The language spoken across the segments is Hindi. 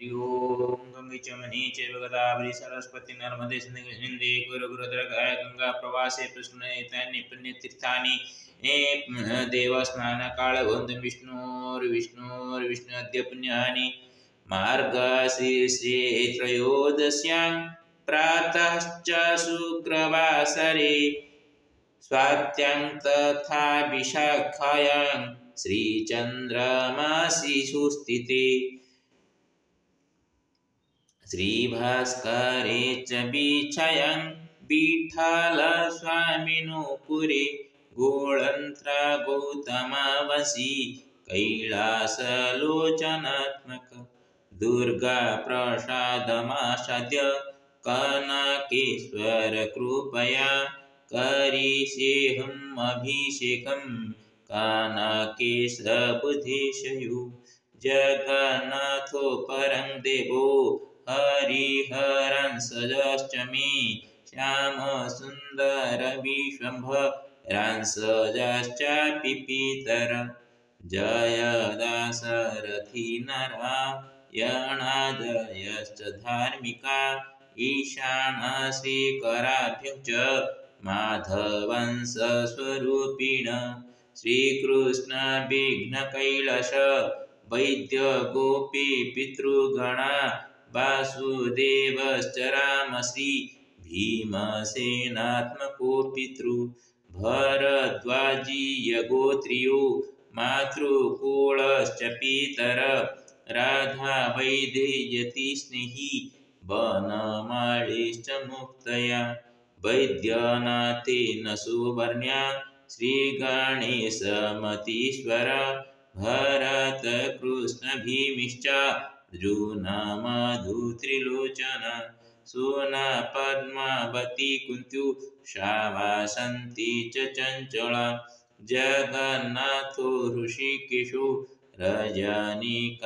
हरि ओम गंगे च मनी चैव गोदावरी सरस्वती नर्मदे सिन्धु गुरुगुरुद्रगाय गंगा प्रवासे प्रश्नयतानि पुण्यतीर्थानि देवस्नानकाले वन्दे विष्णोर्विष्णुअद्य पुण्यानि मार्गशीर्षे त्रयोदश्यां प्रातश्च शुक्रवासरे स्वात्यां तथा विशाखायां श्रीचन्द्रमासि सुस्थिते श्रीभास्करे च वीक्षयं विठ्ठलस्वामिनो पुरे गोळन्त्र गौतमवशी कैलासलोचनात्मक दुर्गाप्रसादमासाद्य कनकेश्वर कृपया करिष्येऽहम् अभिषेकं कनकेशबुद्धेशयो जगन्नाथो परं देवो हरिहरांसश्च मे श्यामसुन्दरविश्वम्भरांसश्चापि पितर जय दाशरथी नारायणादयश्च धार्मिका ईशानश्रीकराभ्यं च माधवंशस्वरूपिण श्रीकृष्ण विघ्नकैलास वैद्य गोपी पितृगणा वासुदेवश्च रामश्री भीमसेनात्मको पितृ भरद्वाजीय गोत्रियो मातृकुलश्च पितर राधा वैदेयती स्नेही वनमालीश्च मुक्तया वैद्यनाथेन सुवर्ण्या श्रीगणेशमतीश्वर भरतकृष्ण भीमिश्च अर्जुनमधुत्रिलोचन सुना पद्मावती कुन्ती शावासन्ती च चञ्चला जगन्नाथो ऋषिकेशो रजनीकान्तमातुला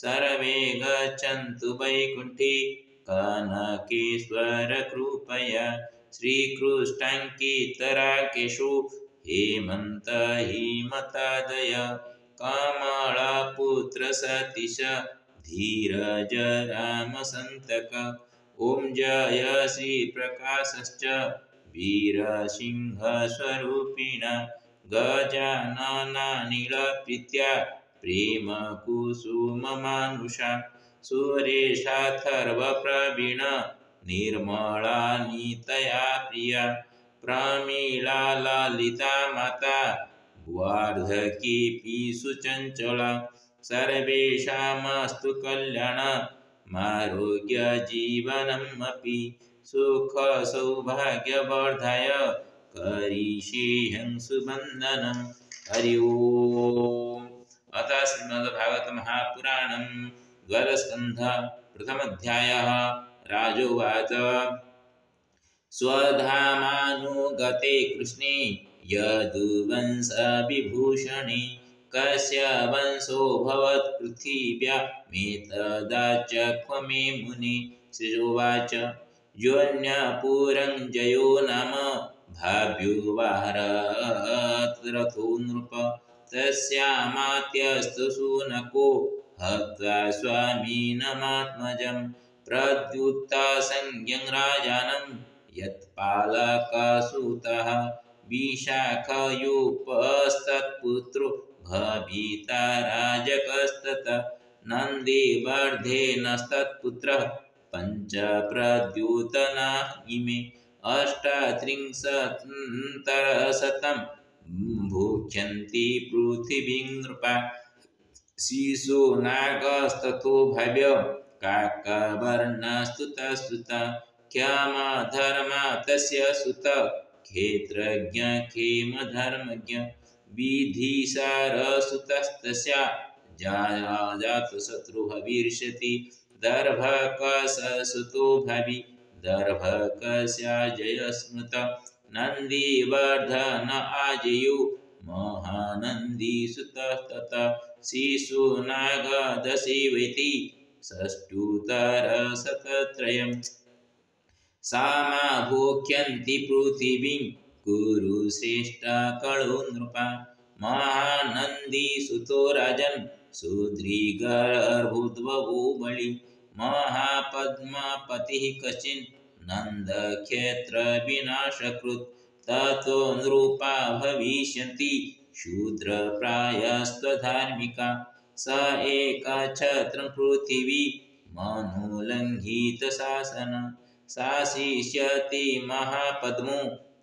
सर्वे गच्छन्तु वैकुण्ठे कनकेश्वर कृपया श्रीकृष्णाङ्कितराकेशो हेमन्त हिमतादय कमलापुत्र सतीश धीरज रामसन्तक ॐ जय श्रीप्रकाशश्च वीरसिंहस्वरूपिण गजाननानिलप्रीत्या प्रेमकुसुममानुषा सुरेशाथर्वप्रवीण निर्मला नितया प्रिया प्रमीला ललिता माता वार्धकीपि सुचञ्चला सर्वेषामस्तु कल्याणमारोग्यजीवनमपि सुखसौभाग्यवर्धाय करिष्येऽहं सुवन्दनं हरि ओम्। अथ श्रीमद्भागवत महापुराणं द्वादशस्कन्धः प्रथमोऽध्यायः। राजोवाच स्वधामानुगते कृष्णे यदुवंशविभूषणे कस्य वंशोऽभवत् पृथिव्यामेतदाचक्ष्व मे मुने। श्रीजोवाच योऽन्यपुरञ्जयो नाम भाव्युवाहरथो नृप तस्यामात्यस्तु शुनको हत्वा स्वामिनमात्मजं प्रद्युत्तसंज्ञं राजानं यत्पालकसुतः विशाखयोपस्तत्पुत्रो भविता राजकस्ततः नन्दिवर्धेनस्तत्पुत्रः पञ्चप्रद्युतना इमे अष्टात्रिंशत्तरशतं भुक्ष्यन्ति पृथिवीं नृपा। शिशुनागस्ततो भव्य काकवर्णस्तुतस्तुतः क्षमधर्मा तस्य सुत क्षेत्रज्ञ क्षेमधर्मज्ञ विधिसारसुतस्तस्या जातशत्रुर्भविष्यति दर्भकसुतो भवि दर्भकस्य जयस्मृत नन्दिवर्धन आजयो महानन्दीसुतः ततः शिशुनागदशेवेति षष्ठ्युत्तरशतत्रयम् सामा भोक्ष्यन्ति पृथिवीं कुरुश्रेष्ठ कळो नृपा महानन्दीसुतो राजन् सुदृगर्भुद्वो बलि महापद्मपतिः कश्चिन् नन्दक्षेत्रविनाशकृत् ततो नृपा भविष्यन्ति शूद्रप्रायस्त्वधार्मिका स एकच्छत्रं पृथिवी मनुलङ्घितशासन शासिष्यति महापद्मो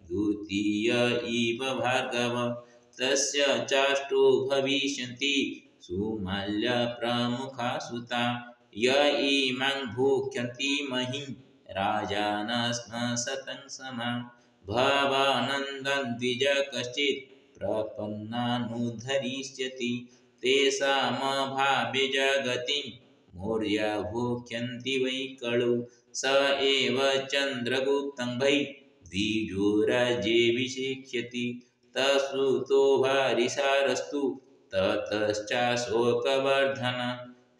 द्वितीय इव भार्गव तस्य चाष्टो भविष्यन्ति सुमाल्यप्रमुखा सुता य इमां भुक्ष्यन्ति महीं राजानस्म शतं समा भवानन्दं द्विज कश्चित् प्रपन्नानुद्धरिष्यति तेषामभावे जगतिं मौर्या भुक्ष्यन्ति वै कलौ स एव चन्द्रगुप्तं वै द्विजोराज्येऽभिषिक्ष्यति तत्सुतो हरिसारस्तु ततश्चाशोकवर्धन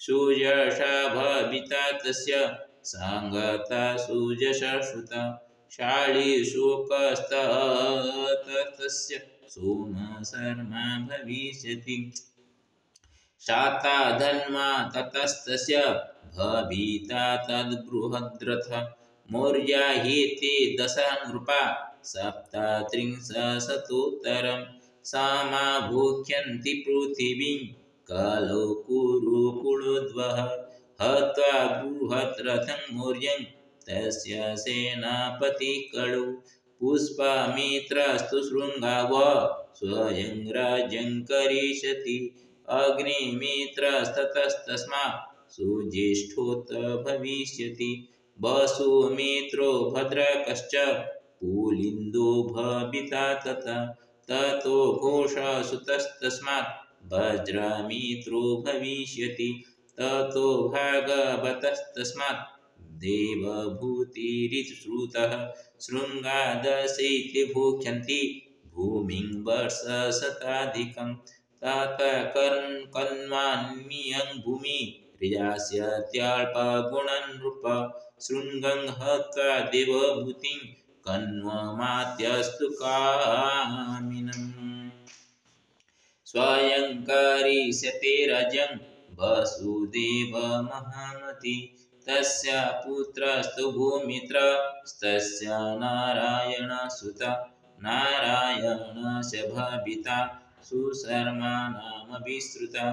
सुयशा भविता तस्य सङ्गता सुयशश्रुता शाली शोकस्ततस्य सोमशर्मा भविष्यति शाता धन्वा ततस्तस्य भविता तद्बृहद्रथ मौर्या हि ते दश नृपा सप्तत्रिंशत्सहस्रोत्तरं सामा भुक्ष्यन्ति पृथिवीं कलौ कुरुकुलोद्वः हत्वा बृहद्रथं मौर्यं तस्य सेनापतिः कलौ पुष्पमित्रस्तु शृङ्गाव स्वयं राज्यं करिष्यति अग्निमित्रस्ततस्तस्मात् सुज्येष्ठोत भविष्यति वसुमित्रो भद्रकश्च पुलिन्दो भविता ततो घोषसुतस्तस्मात् वज्रमित्रो भविष्यति ततो भागवतस्तस्मात् देवभूतिरिति शृङ्गादशैते भुक्ष्यन्ति भूमिं वर्षशताधिकं ततः कन्वान्मियं भूमि यास्यत्यल्पगुणं नृप शृङ्गं हत्वा देवभूतिं कन्वमात्यस्तु कामिनम् स्वयं करिष्यते राज्यं वसुदेवमहामती तस्य पुत्रस्तु भूमित्रस्तस्य नारायणसुत नारायणस्य भविता सुशर्मा नाम विश्रुता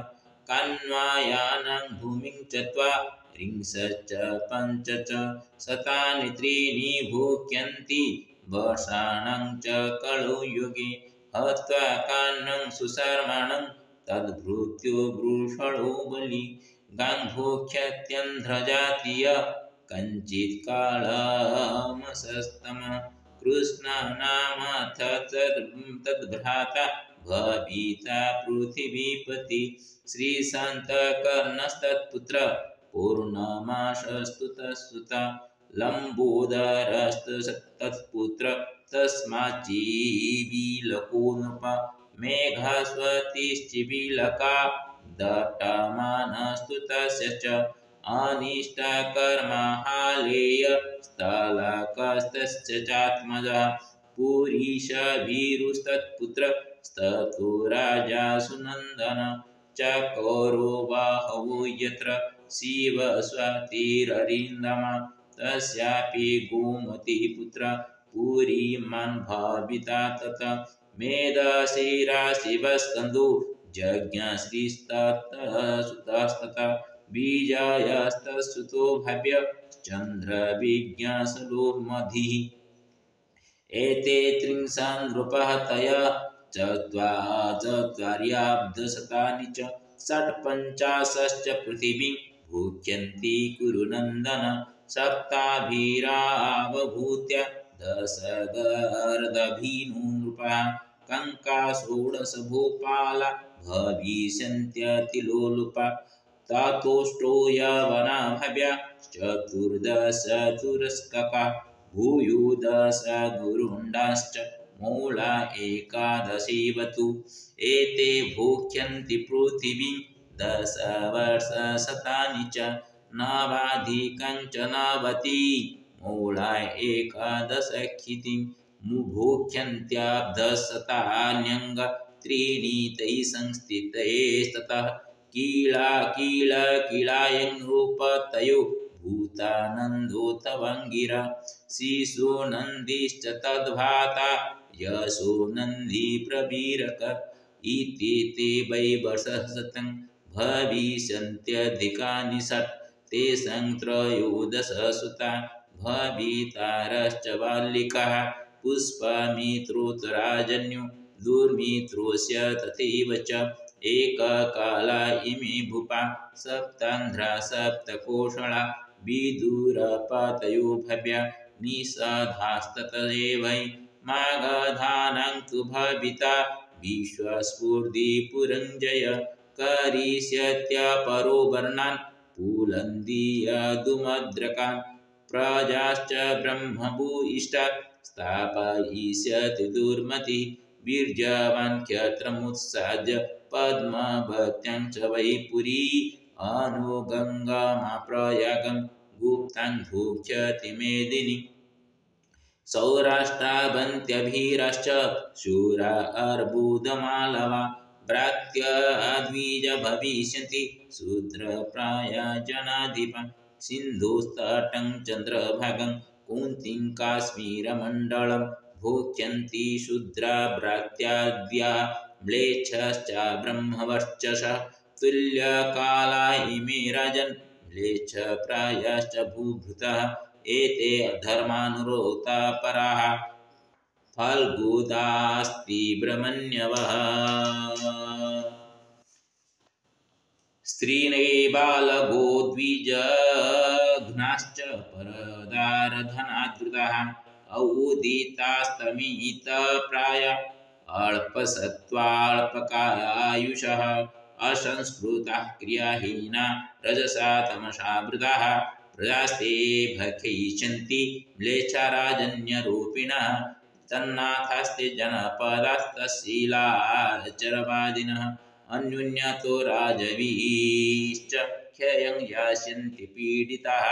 कन्वायानां भूमिं चत्वारिंशच्च पञ्च च शतानि त्रीणि भुक्ष्यन्ति वर्षाणां च कलौ युगे हत्वा कान्नं सुशर्माणं तद्भृत्यो वृषणो बलि गाङ्भुक्ष्यत्यन्ध्रजातीय कञ्चित् कालमसस्तम कृष्णनामथ तद्भ्राता भविता पृथिवीपति श्रीसन्तकर्णस्तत्पुत्र पूर्णमासस्तु तत्सुता लम्बोदरस्तत्पुत्र तस्माच्चिबिलको नृप मेघास्वतिश्चिबिलका दट्टमानस्तु तस्य च अनिष्टकर्महालेयस्थलकस्तस्य चात्मजः पुरीशभीरुस्तत्पुत्र स्ततो राजा सुनन्दन चकोरो बाहवो यत्र शिवस्वातिररिन्दम तस्यापि गोमतीपुत्र पुरीमान् भाविता तथा मेधशिराशिवस्कन्धो जज्ञश्रीस्ततः बीजायस्तत्सुतो भव्य चन्द्रविज्ञासलो मधिः एते त्रिंशन् नृपः तया चत्वार्याब्धशतानि च षट्पञ्चाशश्च पृथिवीं भुक्ष्यन्ति कुरुनन्दन सप्ताभिरावभूत्य दशगर्दभीनो नृपः कङ्का षोडश भूपाला भविष्यन्त्यतिलोलुपा ततोष्टो यवना भव्या चतुर्दश तुरस्कका भूयोदश गुरुण्डाश्च मूला एकादशीवतु एते भुक्ष्यन्ति पृथिवीं दशवर्षशतानि च नवाधिकं च नवति मूला एकादशक्षितिं भुक्ष्यन्त्याब्धशतान्यङ्ग त्रीणि तैः संस्थितैस्ततः कीलायङ्रूपतयो भूतानन्दोतवङ्गिरा शिशो नन्दिश्च तद्भाता यशो नन्दी प्रवीरक इति ते वै वर्षशतं भविष्यन्त्यधिकानि षट् तेषां त्रयोदश सुता भवितारश्च बालिकाः पुष्पमित्रोत्तराजन्यो दुर्मित्रोऽस्य तथैव च एककाला इमे भूपा सप्तान्ध्रा सप्तकोशला विदुरपतयो भव्या निषधास्ततैवै मागधानां तु भविता विश्वस्फूर्तिपुरञ्जय करिष्यत्यपरो वर्णान् पुलन्दीयदुमद्रकान् प्रजाश्च ब्रह्मभूयिष्ठा स्थापयिष्यति दुर्मति वीर्यवान् क्षत्रमुत्साद्य पद्मवत्यां च वै पुरी अनुगङ्गामाप्रयागं गुप्तां भुक्ष्यति मेदिनी सौराष्ट्रावन्त्यभिराश्च शूरा अर्बुदमालवा भ्रात्याद्विज भविष्यन्ति शूद्रप्राया जनाधिपा सिन्धुस्तटं चन्द्रभागं कुन्तीं काश्मीरमण्डलं भुक्ष्यन्ति शूद्रा भ्रात्याद्या म्लेच्छश्च ब्रह्मवर्चसः तुल्यकाला इमे राजन् म्लेच्छप्रायाश्च भूभृतः एते अधर्मानुरोता पराः फाल्गुदास्तीव्रमन्यवः स्त्रीणैबालगोद्विजघ्नाश्च परदारधनादृताः औदितास्तमितप्राय अल्पसत्त्वाल्पकायुषः असंस्कृताः क्रियाहीना रजसा तमसावृताः प्रजास्ते भक्षयिष्यन्ति म्लेच्छाराजन्यरूपिणः तन्नाथास्ते जनपदास्तशीलाचरवादिनः अन्योन्यतो राजवीश्च क्षयं यास्यन्ति पीडिताः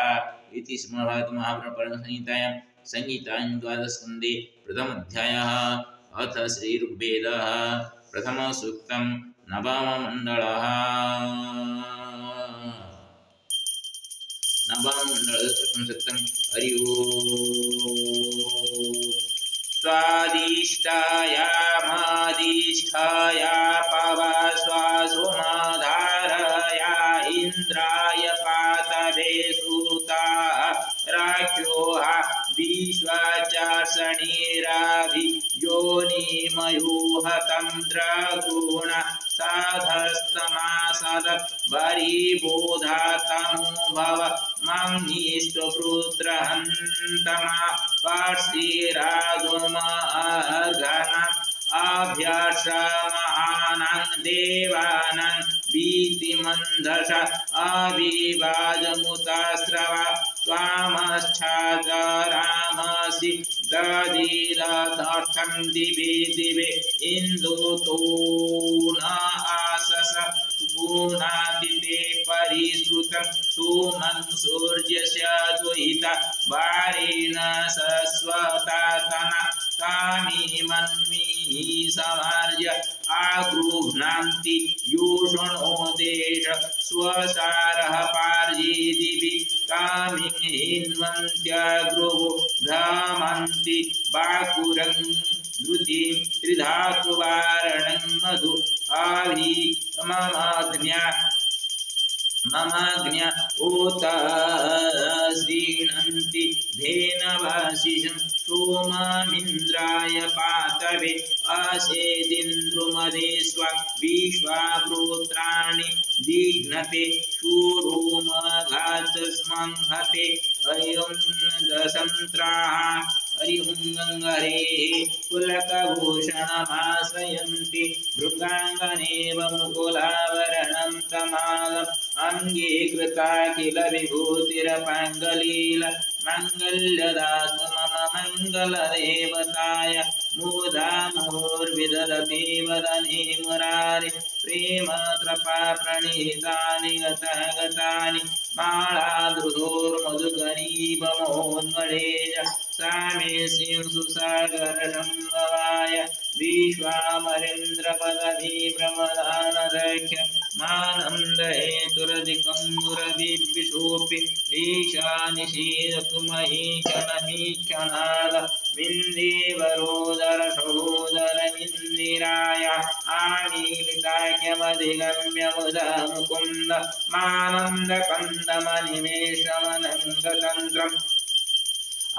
इति श्रीमद्भागवतमहापुराणसंहितायां संहितायां द्वादशस्कन्धे प्रथमोऽध्यायः। अथ श्रीऋग्वेदः प्रथमसूक्तं नवममण्डलः प्रथमसूक्तं हरि ओम् स्वादिष्ठायामादिष्ठाया पवा स्वासुमधारया इन्द्राय पातवे सुता राख्योहा विश्वाचार्षणीराभि योनिमयूहतं द्रगुण साधस्तमासद बरीबोधातमो भव मङ्निष्टवृत्रहन्तमा पार्श्वीराजुमर्घनम् अभ्यर्षमहानां देवानां भीतिमन्धस अविवाजमुतास्रवा त्वामश्चादरामसि दधिरथर्थं दिवे दिवे इन्दुतो न आसस गुणादिते परिश्रुतं सुमं सूर्यस्य दुहिता वारेण सस्वतातना कामी मन्मी समार्य आगृह्णान्ति योषणो देश स्वसारः पार्येदिवि कामिं हिन्वन्त्यग्रुवो धामन्ति बाकुरं द्रुतिं त्रिधातुवारणं मधु आभि ममग्न्या ओत श्रीणन्ति धेनवशिषं सोममिन्द्राय पातवे असेदिन्द्रुमदे स्व विश्वावृत्राणि दिघ्नते शूरोमघातस्मंहते अयं दशन्त्राः हरि ओं गङ्गरेः पुलकभूषणमाश्रयन्ति भृङ्गाङ्गनेव मुकुलावरणं तमालम् अंगे कृता किल विभूतिरपङ्गलील मङ्गल्यदास्तु मम मङ्गलदेवताय मुदा मुहुर्विदधति वदने मुरारे प्रेम कृपा प्रणीतानि गतानि मालाधृतोर्मधुकरीपमोन्मलेज सामे सिंह सुसागर संभवाय विश्वामरेन्द्रपदवी प्रमदानदख्य मानन्द हेतुरधिकं मुरविशोऽपि ईशानिशीलतु मयि क्षणमीक्षणाद विन्देवरोदरसहोदरमिन्दिराय आमीलिताख्यमधिगम्य मुदा मुकुन्द मानन्दकन्दमनिमेषमनङ्गतन्त्रम्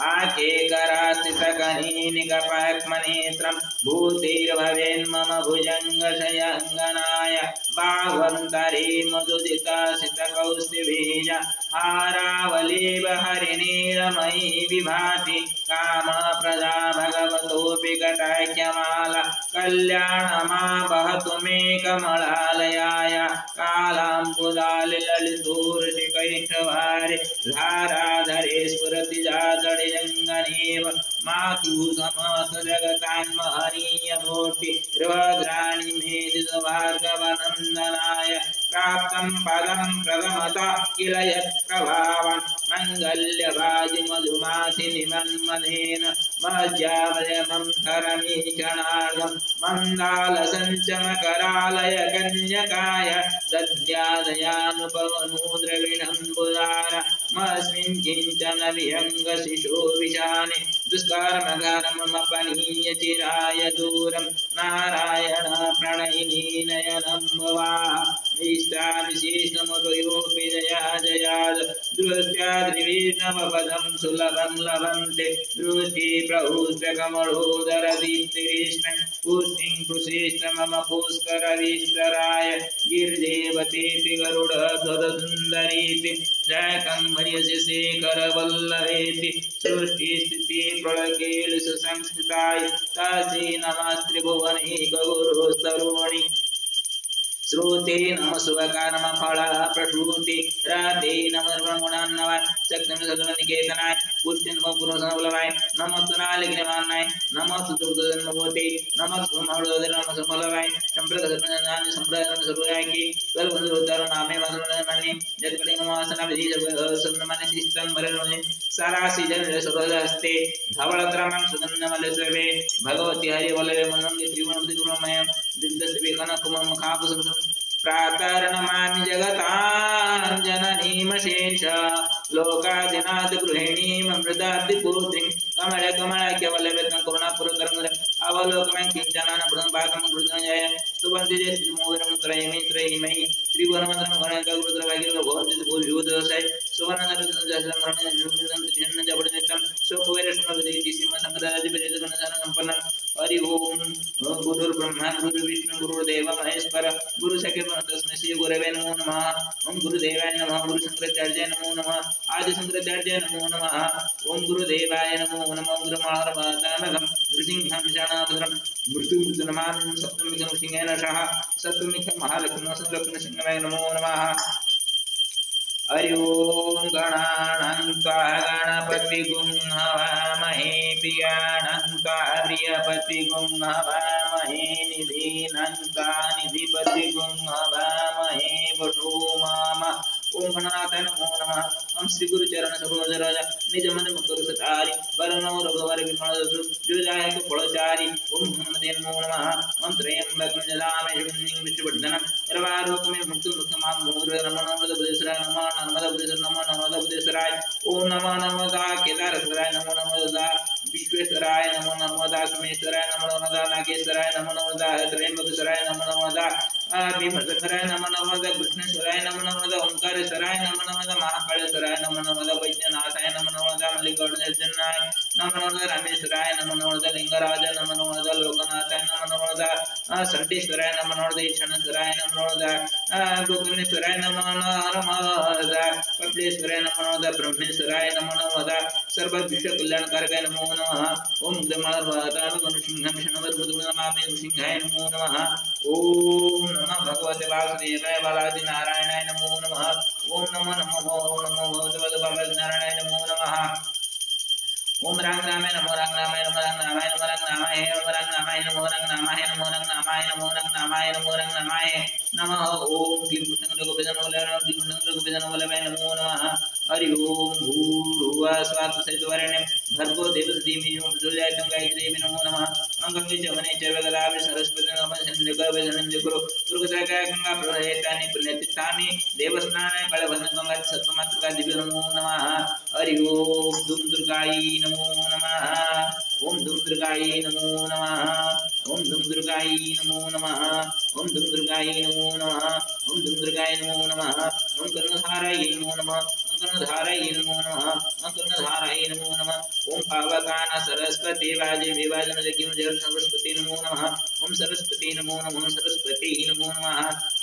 आकेकरास्थितकनीनिकपाक्मनेत्रं भूतिर्भवेन्मम भुजङ्गशयङ्गनाय बाह्वन्तरे मधुदितासितकौस्तुभीज हारावलीव हरिणीरमयी विभाति कामप्रदा भगवतोऽपि कटाख्यमाला कल्याणमावहतु मे कमलालयाय कालाम्बुदालिललितोर्षिकैष्ठवारि धाराधरे स्फुरति जातडिजङ्गनेव मातु समस्त जगतान्महनीय मूर्ति रुद्राणि मेदितभार्गवनन्दनाय प्राप्तं पदं प्रथमतः किल यत्प्रभावन् मङ्गल्यवाजिमधुमासिनिमन्मथेन मज्जावयमं करमीक्षणार्धं मन्दालसञ्चमकरालय कन्यकाय दद्यादयानुपवनूद्रविणं बुधार मस्मिन् किञ्चन विहङ्गशिशो विशाने दुष्कर्मकर्ममपनीय चिराय दूरं नारायण प्रणयिनी नयनं भवा इष्टाविशेषमुपयोऽपि जया जयाद दृष्ट्याद्रिविष्णवपदं सुलभं लभन्ते दृष्टि प्रहुष्टकमलोदर दीप्तिरिष्ण पुष्टिं कृषिष्ठ मम पुष्करविष्कराय गिरिदेवतेति गरुडध्वजसुन्दरीति शाकम्भर्यसि शेखरवल्लभेति सृष्टिस्थितिप्रलयकेलिसंस्कृताय तस्यै नमस्त्रिभुवनैकगुरुस्तरुणि श्रुते नम सुवका नम फल प्रसूति राते नम ब्रह्मणान्नवाय शक्ति सर्वनिकेतनाय पुष्टि नम गुरुसंबलवाय नम तुनालिग्निमानाय नम दुर्गजन्मभूते नम सुमहृदय नम सुफलवाय संप्रदाय संप्रदाय सर्वयाकी सर्वोत्तर नामे मसलमनि जगति नमासना विधि सर्वमनि शिष्टं वरणे सारासि जन सर्वदास्ते धवलत्रमं सुगन्धमलस्वे भगवती हरि वल्लभे मनंगे त्रिभुवनपति गुरुमय दिग्दस्वे कनकमं खापसं प्रातर्नमामि जगताञ्जननीमशेष लोकादिनाथ गृहिणीममृताब्धिपुत्रीं कमलकमलाख्यवल्लभेतं करुणापुरकरं अवलोकनं किञ्चनानप्रदं पाकं कृतञ्जय सुवन्ति जयश्रीमोदरं त्रयीमयी त्रिभुवनमन्त्रं गणकगुरुद्रभागिर्भवन्ति भूर्भुवदशय सुवर्णधरजबडनितं स्वकुवैरस्मृतिः सीमसङ्गदादिपरिजगणसम्पन्नं हरि ओम गुरुर्ब्रह्मा गुरुर्विष्णु गुरुर्देव महेश्वर गुरु सखे तस्मै श्री गुरवे नमो नमः। ओम गुरुदेवाय नमः। गुरु शंकराचार्याय नमो नमः। आदि शंकराचार्याय नमो नमः। ओम गुरुदेवाय नमो नमः। गुरुमार्गवातामगं नृसिंहं शरणभद्रं मृत्युमृत्युनमामि सप्तमिकं सिंहेन सह सप्तमिकं महालक्ष्मणं संलग्नसिंहाय नमो नमः। हरि ओम गणानान्त्वा गणपतिगुं हवामहे प्रियाणान्त्वा प्रियपतिगुं हवामहे निधीनान्त्वा निधिपतिगुं हवामहे वटो माम। ओम गणनाथाय नमो नमः। ओम श्री गुरु चरण सरोज निज मन मुकुर सतारि वरणो रघुवर विमल जसु जो जाय तो फलचारि। ओम हनुमते नमो नमः। ओम त्र्यंबकं यजामहे शरण्यं विष्णुवर्धनम् सर्वारोगमे मुक्तिमुक्तमां मूढ नमो बुद्धेश्वराय नमः नर्मदा बुद्धेश्वर नमः नर्मदा बुद्धेश्वराय। ओम नमः नर्मदा केदारेश्वराय नमो नर्मदा विश्वेश्वराय नमो नर्मदा सोमेश्वराय नमो नर्मदा नागेश्वराय नमो नर्मदा त्र्यंबकेश्वराय नमो नर्मदा भीमसेश्वराय नमो नर्मदा कृष्णेश्वराय नमो नर्मदा ओंकारेश्वराय नमो नर्मदा महाकालेश्वराय नमो नर्मदा वैद्यनाथाय नमो नर्मदा मल्लिकार्जुनाय नमो नर्मदा रामेश्वराय नमो नर्मदा लिंगराज नमो नर्मदा लोकनाथाय नमो नर्मदा सर्वेश्वराय नमो नर्मदा ईशानेश्वराय नमो नर्मदा गोकर्णेश्वराय नमो नर्मदा कपिलेश्वराय नमो नर्मदा ब्रह्मेश्वराय नमो नर्मदा सर्व विश्व कल्याणकारकाय नमो नमः। ओम गमलवातामि गणसिंहं शरणवरमुदमामि सिंहाय नमो नमः। ओम नमः भगवते वासुदेवाय बालादि नारायणाय नमो नमः। ओम नमो नमो भगवते बालादि नारायणाय नमो नमः। ओम रंग रामाय नमो रंग रामाय नमो रंग रामाय नमो रंग रामाय नमो रंग रामाय नमो रंग रामाय नमो रंग रामाय नमो रंग रामाय नमो रंग रामाय नमः। ओम क्लीं कृष्णं गोपीजन वल्लभाय नमो नमः। हरि ओम भूर्भुवः स्वः तत्सवितुर्वरेण्यं भर्गो देवस्य धीमहि धियो यो न प्रचोदयात् गायत्री नमो नमः अंगं च वने च वेगदाभि सरस्वती नमः संध्याकर्वजनन्दिकुरु दुर्गत्रयगंगा प्रभयेतानि पुण्यतीर्थानि देवस्थानानि कळवन्नगंगा सत्त्वमातृका दिव्यो नमो नमः हरि ओम दुम दुर्गायै नमो नमः ओम दुम दुर्गायै नमो नमः ओम दुम दुर्गायै नमो नमः ओम दुम दुर्गायै नमो नमः ओम दुम दुर्गायै नमो नमः ओम कर्णधारायै नमो नमः ओम कर्णधारायै नमो नमः ओम कर्णधारायै नमो नमः ओम पावकान सरस्वती वाजे विवाजन जगिम जल सरस्वती नमो नमः ओम सरस्वती नमो नमः सरस्वती नमो नमः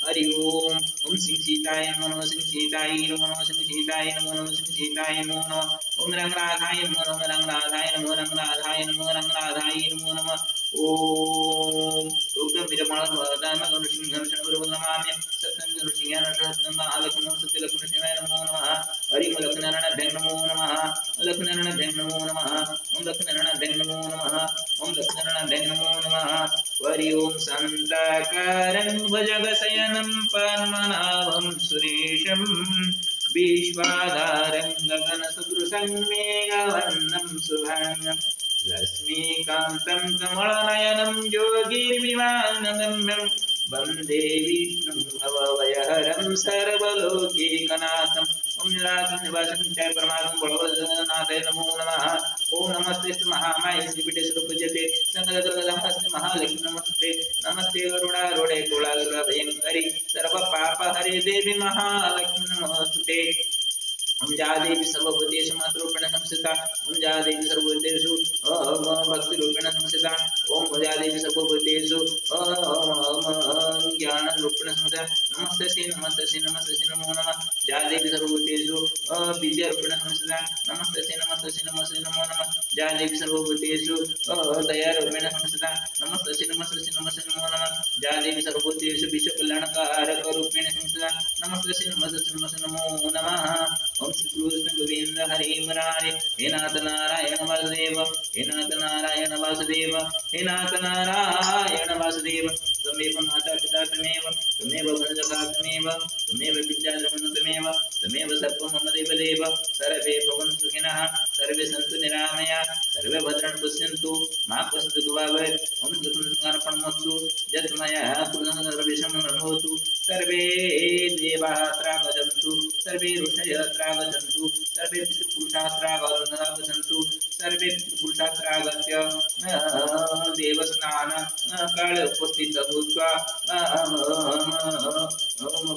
हरि ओम सिंह सीताय नमो नमः सिंह सीताय नमो नमः सिंह सीताय नमो नमः सिंह सीताय नमो नमः ओम रंगराधाय नमो नमः रंगराधाय नमो रंगराधाय नमो रंगराधाय नमो नमः ओम रुद्रं विरमाणं वरदानं गरुडसिंहं शरणं नमामि सत्यं गरुडसिंहाय नमः महालक्ष्मणं सत्यलक्ष्मणसिंहाय नमो नमः हरिं लक्ष्मीनारायणाभ्यां नमो नमः लक्ष्मीनारायणाभ्यां नमो नमः ओम लक्ष्मीनारायणाभ्यां नमो नमः ओम लक्ष्मीनारायणाभ्यां नमो नमः हरि ओम शान्ताकारं भुजगशयनं पद्मनाभं सुरेशं विश्वाधारं गगनसदृशं मेघवर्णं शुभांगं लक्ष्मीकान्तं कमलनयनं योगिर्विमानगम्यं वन्दे विष्णुं भवभयहरं सर्वलोकैकनाथम् ओम निराकं निवासं च परमात्मं बलवदनाथाय नमो नमः ओम नमस्ते महामाये श्रीपीठे स्वरूपजते संगदगदहस्ते महालक्ष्मी नमस्ते नमस्ते गरुडारूढे कुलासुरभयङ्करि सर्वपापहरे देवी महालक्ष्मी नमोस्तुते ओम जा देवी सर्वभूतेषु मातृरूपेण संस्थिता ओम जा देवी सर्वभूतेषु भक्तिरूपेण संस्थिता ओम जा देवी सर्वभूतेषु ज्ञानरूपेण संस्थिता नमस्ते श्री नमो नमः जा देवी सर्वभूतेषु विद्यारूपेण संस्थिता नमस्ते श्री नमो नमः जा देवी सर्वभूतेषु दयारूपेण संस्थिता नमस्ते श्री नमो नमः जा देवी सर्वभूतेषु विश्वकल्याणकारकरूपेण संस्थिता नमस्ते श्री नमो नमः ओम श्री कृष्ण गोविंद हरे मुरारे हे नाथ नारायण वासुदेव हे नाथ नारायण वासुदेव हे नाथ नारायण वासुदेव तमेव माता पिता तमेव वंशजा तमेव विद्याधर्म तमेव सर्वं मम देवदेव सर्वे भवन्तु सुखिनः सर्वे सन्तु निरामया सर्वे भद्राणि पश्यन्तु मा कश्चित् दुःखभाग् भवेत् ओम दुःखसंहारपणमस्तु यत् मया कृतं सर्वेषां भवतु सर्वे देवाः अत्र आगच्छन्तु सर्वे ऋषयः अत्र आगच्छन्तु सर्वे पितृपुरुषाः अत्र आगच्छन्तु सर्वे पितृपुरुषाः अत्र आगत्य देवस्नान काले उपस्थितः भूत्वा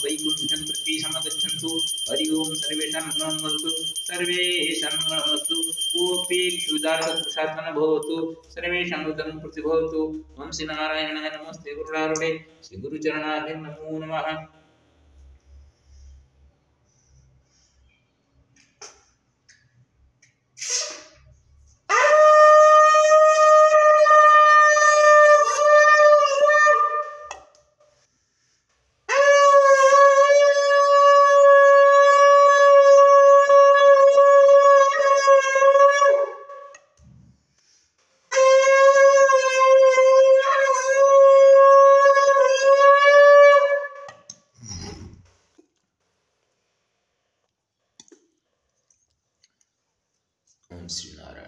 वैकुण्ठं प्रति समगच्छन्तु हरि ओम सर्वेषां मङ्गलमस्तु सर्वेषां मङ्गलमस्तु कोऽपि क्षुधार्तपुरुषात्मा न भवतु सर्वेषां उदरं प्रति भवतु ओम श्री नारायणाय नमस्ते गुरुडारूढे श्री गुरुचरणाभ्यां नमो नमः ओम श्री नारायण।